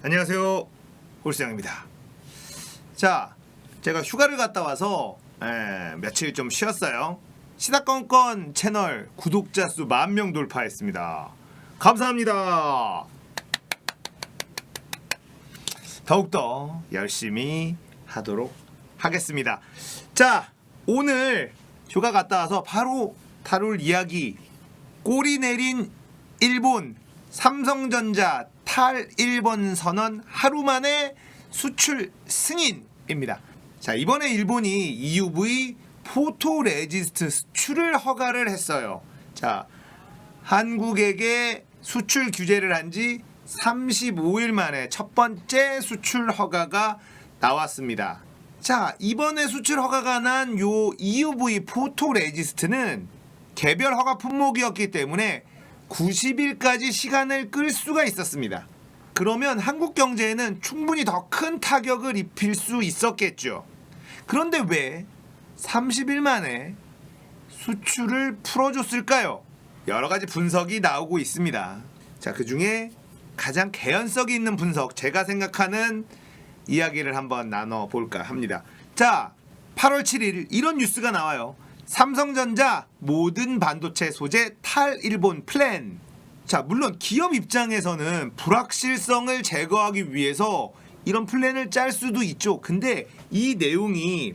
안녕하세요, 홀수장입니다. 자, 제가 휴가를 갔다 와서 며칠 좀 쉬었어요. 시사건건 채널 구독자 수 10,000명 돌파했습니다. 감사합니다. 더욱더 열심히 하도록 하겠습니다. 자, 오늘 휴가 갔다 와서 바로 다룰 이야기, 꼬리 내린 일본 삼성전자 탈일본 선언 하루 만에 수출 승인입니다. 자, 이번에 일본이 EUV 포토레지스트 수출을 허가를 했어요. 자, 한국에게 수출 규제를 한 지 35일 만에 첫 번째 수출 허가가 나왔습니다. 자, 이번에 수출 허가가 난 요 EUV 포토레지스트는 개별 허가 품목이었기 때문에 90일까지 시간을 끌 수가 있었습니다. 그러면 한국 경제에는 충분히 더 큰 타격을 입힐 수 있었겠죠. 그런데 왜 30일 만에 수출을 풀어줬을까요? 여러 가지 분석이 나오고 있습니다. 자, 그 중에 가장 개연성이 있는 분석, 제가 생각하는 이야기를 한번 나눠볼까 합니다. 자, 8월 7일 이런 뉴스가 나와요. 삼성전자 모든 반도체 소재 탈일본 플랜. 자, 물론 기업 입장에서는 불확실성을 제거하기 위해서 이런 플랜을 짤 수도 있죠. 근데 이 내용이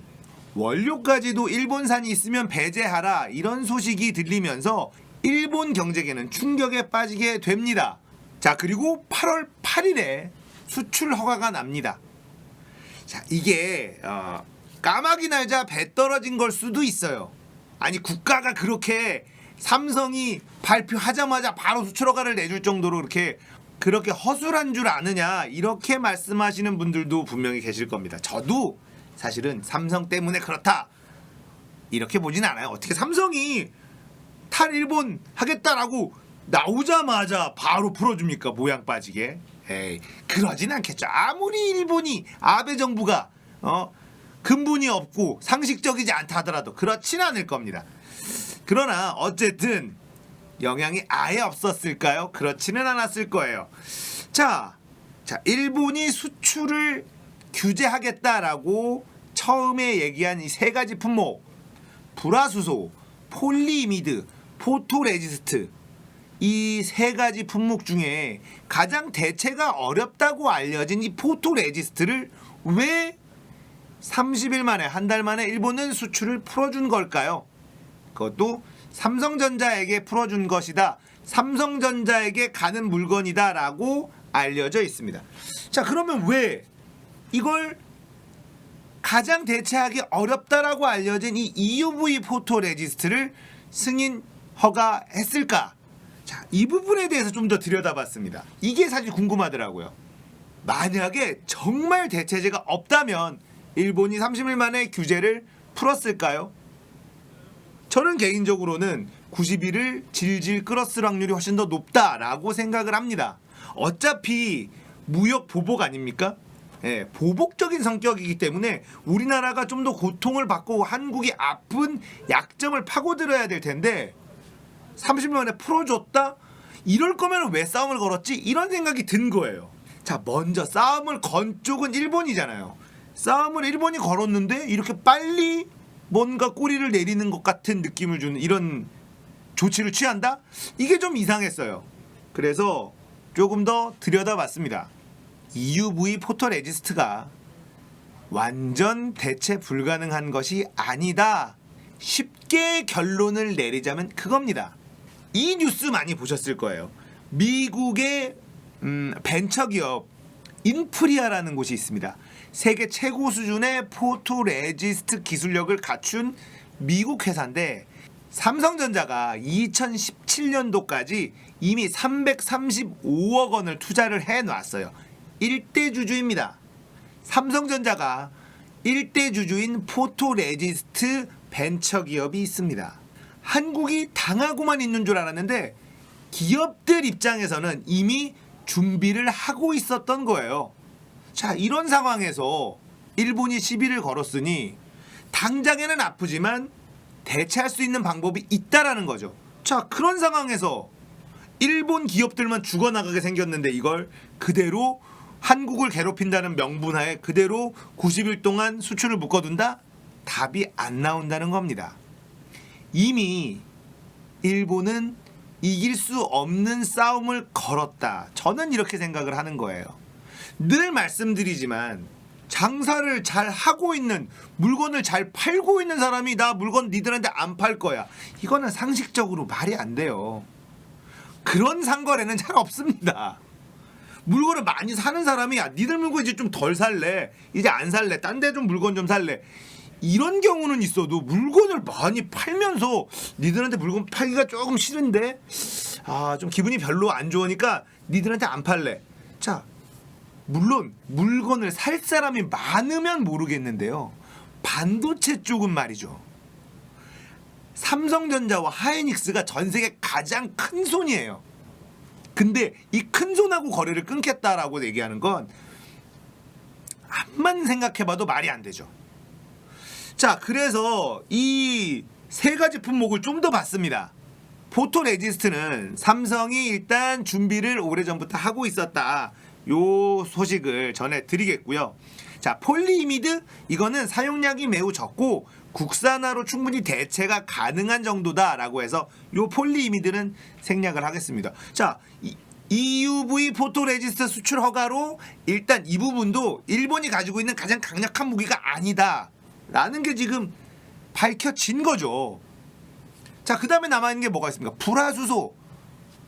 원료까지도 일본산이 있으면 배제하라, 이런 소식이 들리면서 일본 경제계는 충격에 빠지게 됩니다. 자, 그리고 8월 8일에 수출 허가가 납니다. 자, 이게 까마귀 날자 배 떨어진 걸 수도 있어요. 아니, 국가가 그렇게 삼성이 발표하자마자 바로 수출 허가를 내줄 정도로 그렇게 허술한 줄 아느냐, 이렇게 말씀하시는 분들도 분명히 계실 겁니다. 저도 사실은 삼성 때문에 그렇다 이렇게 보진 않아요. 어떻게 삼성이 탈일본 하겠다라고 나오자마자 바로 풀어줍니까? 모양 빠지게. 에이, 그러진 않겠죠. 아무리 일본이 아베 정부가 근본이 없고 상식적이지 않다 하더라도 그렇진 않을 겁니다. 그러나 어쨌든 영향이 아예 없었을까요? 그렇지는 않았을 거예요. 자, 일본이 수출을 규제하겠다라고 처음에 얘기한 이 세 가지 품목, 불화수소, 폴리이미드, 포토레지스트, 이 세 가지 품목 중에 가장 대체가 어렵다고 알려진 이 포토레지스트를 왜 30일 만에, 한 달 만에 일본은 수출을 풀어준 걸까요? 그것도 삼성전자에게 풀어준 것이다, 삼성전자에게 가는 물건이다 라고 알려져 있습니다. 자, 그러면 왜 이걸 가장 대체하기 어렵다라고 알려진 이 EUV 포토레지스트를 승인 허가했을까? 자, 이 부분에 대해서 좀 더 들여다봤습니다. 이게 사실 궁금하더라고요. 만약에 정말 대체제가 없다면 일본이 30일 만에 규제를 풀었을까요? 저는 개인적으로는 90일을 질질 끌었을 확률이 훨씬 더 높다라고 생각을 합니다. 어차피 무역 보복 아닙니까? 예, 보복적인 성격이기 때문에 우리나라가 좀 더 고통을 받고 한국이 아픈 약점을 파고들어야 될 텐데 30일 만에 풀어줬다? 이럴 거면 왜 싸움을 걸었지? 이런 생각이 든 거예요. 자, 먼저 싸움을 건 쪽은 일본이잖아요. 싸움을 일본이 걸었는데 이렇게 빨리 뭔가 꼬리를 내리는 것 같은 느낌을 주는 이런 조치를 취한다? 이게 좀 이상했어요. 그래서 조금 더 들여다봤습니다. EUV 포토레지스트가 완전 대체 불가능한 것이 아니다, 쉽게 결론을 내리자면 그겁니다. 이 뉴스 많이 보셨을 거예요. 미국의 벤처기업 인프리아라는 곳이 있습니다. 세계 최고 수준의 포토레지스트 기술력을 갖춘 미국 회사인데 삼성전자가 2017년도까지 이미 335억 원을 투자를 해놨어요. 1대 주주입니다. 삼성전자가 1대 주주인 포토레지스트 벤처기업이 있습니다. 한국이 당하고만 있는 줄 알았는데 기업들 입장에서는 이미 준비를 하고 있었던 거예요. 자, 이런 상황에서 일본이 시비를 걸었으니 당장에는 아프지만 대체할 수 있는 방법이 있다라는 거죠. 자, 그런 상황에서 일본 기업들만 죽어나가게 생겼는데 이걸 그대로 한국을 괴롭힌다는 명분하에 그대로 90일 동안 수출을 묶어둔다? 답이 안 나온다는 겁니다. 이미 일본은 이길 수 없는 싸움을 걸었다. 저는 이렇게 생각을 하는 거예요. 늘 말씀드리지만 장사를 잘 하고 있는, 물건을 잘 팔고 있는 사람이 나 물건 니들한테 안 팔 거야, 이거는 상식적으로 말이 안 돼요. 그런 상거래는 잘 없습니다. 물건을 많이 사는 사람이 야, 니들 물건 이제 좀 덜 살래, 이제 안 살래, 딴 데 좀 물건 좀 살래, 이런 경우는 있어도 물건을 많이 팔면서 니들한테 물건 팔기가 조금 싫은데 좀 기분이 별로 안 좋으니까 니들한테 안 팔래. 자, 물론 물건을 살 사람이 많으면 모르겠는데요, 반도체 쪽은 말이죠, 삼성전자와 하이닉스가 전 세계 가장 큰 손이에요. 근데 이 큰 손하고 거래를 끊겠다라고 얘기하는 건 암만 생각해봐도 말이 안 되죠. 자, 그래서 이 세 가지 품목을 좀 더 봤습니다. 포토레지스트는 삼성이 일단 준비를 오래전부터 하고 있었다, 요 소식을 전해드리겠고요. 자, 폴리이미드, 이거는 사용량이 매우 적고 국산화로 충분히 대체가 가능한 정도다라고 해서 요 폴리이미드는 생략을 하겠습니다. 자, EUV 포토레지스트 수출 허가로 일단 이 부분도 일본이 가지고 있는 가장 강력한 무기가 아니다 라는 게 지금 밝혀진 거죠. 자, 그 다음에 남아있는 게 뭐가 있습니까? 불화수소.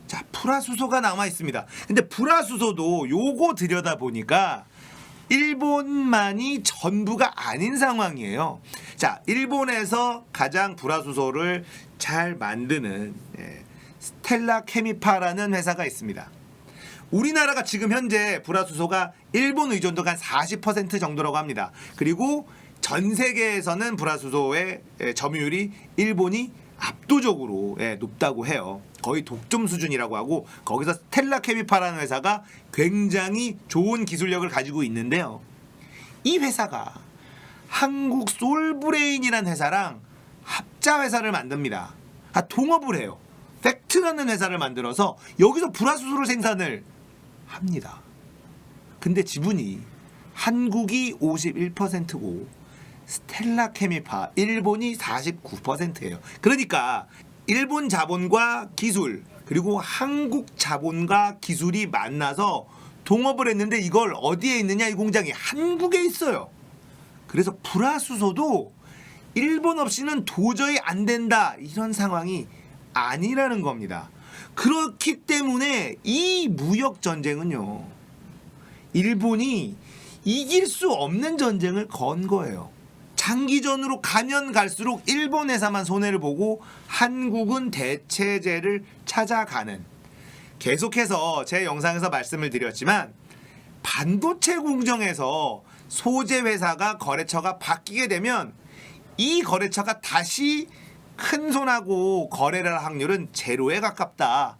자, 불화수소가 남아있습니다. 근데 불화수소도 요거 들여다보니까 일본만이 전부가 아닌 상황이에요. 자, 일본에서 가장 불화수소를 잘 만드는 스텔라 케미파라는 회사가 있습니다. 우리나라가 지금 현재 불화수소가 일본 의존도가 한 40% 정도라고 합니다. 그리고 전 세계에서는 불화수소의 점유율이 일본이 압도적으로 높다고 해요. 거의 독점 수준이라고 하고, 거기서 스텔라 케미파라는 회사가 굉장히 좋은 기술력을 가지고 있는데요, 이 회사가 한국 솔브레인이라는 회사랑 합자 회사를 만듭니다. 동업을 해요. 팩트라는 회사를 만들어서 여기서 불화수소를 생산을 합니다. 근데 지분이 한국이 51%고 스텔라 케미파 일본이 49%예요. 그러니까 일본 자본과 기술, 그리고 한국 자본과 기술이 만나서 동업을 했는데 이걸 어디에 있느냐, 이 공장이 한국에 있어요. 그래서 불화수소도 일본 없이는 도저히 안 된다, 이런 상황이 아니라는 겁니다. 그렇기 때문에 이 무역 전쟁은요, 일본이 이길 수 없는 전쟁을 건 거예요. 장기전으로 가면 갈수록 일본 회사만 손해를 보고 한국은 대체제를 찾아가는, 계속해서 제 영상에서 말씀을 드렸지만 반도체 공정에서 소재 회사가 거래처가 바뀌게 되면 이 거래처가 다시 큰 손하고 거래를 할 확률은 제로에 가깝다.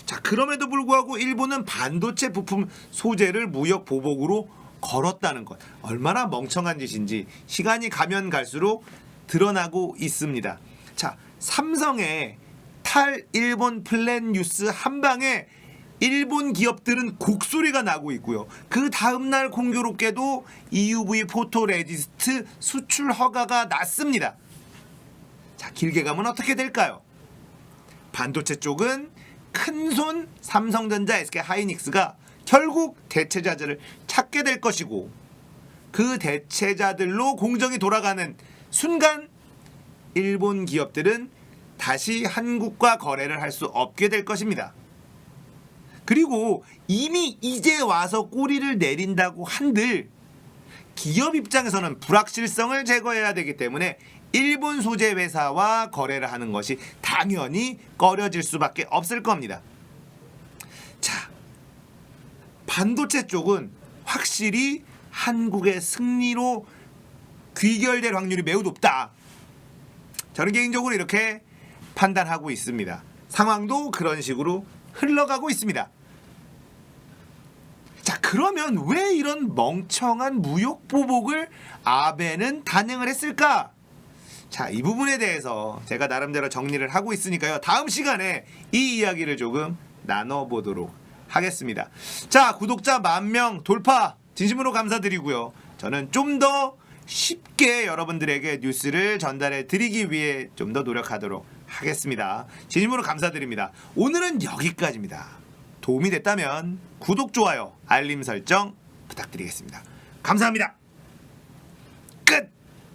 자, 그럼에도 불구하고 일본은 반도체 부품 소재를 무역 보복으로 걸었다는 것, 얼마나 멍청한 짓인지 시간이 가면 갈수록 드러나고 있습니다. 자, 삼성의 탈 일본 플랜 뉴스 한 방에 일본 기업들은 곡소리가 나고 있고요. 그 다음날 공교롭게도 EUV 포토레지스트 수출 허가가 났습니다. 자, 길게 가면 어떻게 될까요? 반도체 쪽은 큰손 삼성전자, SK 하이닉스가 결국 대체자들을 찾게 될 것이고, 그 대체자들로 공정이 돌아가는 순간 일본 기업들은 다시 한국과 거래를 할 수 없게 될 것입니다. 그리고 이미 이제 와서 꼬리를 내린다고 한들 기업 입장에서는 불확실성을 제거해야 되기 때문에 일본 소재 회사와 거래를 하는 것이 당연히 꺼려질 수밖에 없을 겁니다. 자, 반도체 쪽은 확실히 한국의 승리로 귀결될 확률이 매우 높다. 저는 개인적으로 이렇게 판단하고 있습니다. 상황도 그런 식으로 흘러가고 있습니다. 자, 그러면 왜 이런 멍청한 무역 보복을 아베는 단행을 했을까? 자, 이 부분에 대해서 제가 나름대로 정리를 하고 있으니까요, 다음 시간에 이 이야기를 조금 나눠보도록 하겠습니다. 자, 구독자 10,000명 돌파 진심으로 감사드리고요. 저는 좀 더 쉽게 여러분들에게 뉴스를 전달해 드리기 위해 좀 더 노력하도록 하겠습니다. 진심으로 감사드립니다. 오늘은 여기까지입니다. 도움이 됐다면 구독, 좋아요, 알림 설정 부탁드리겠습니다. 감사합니다.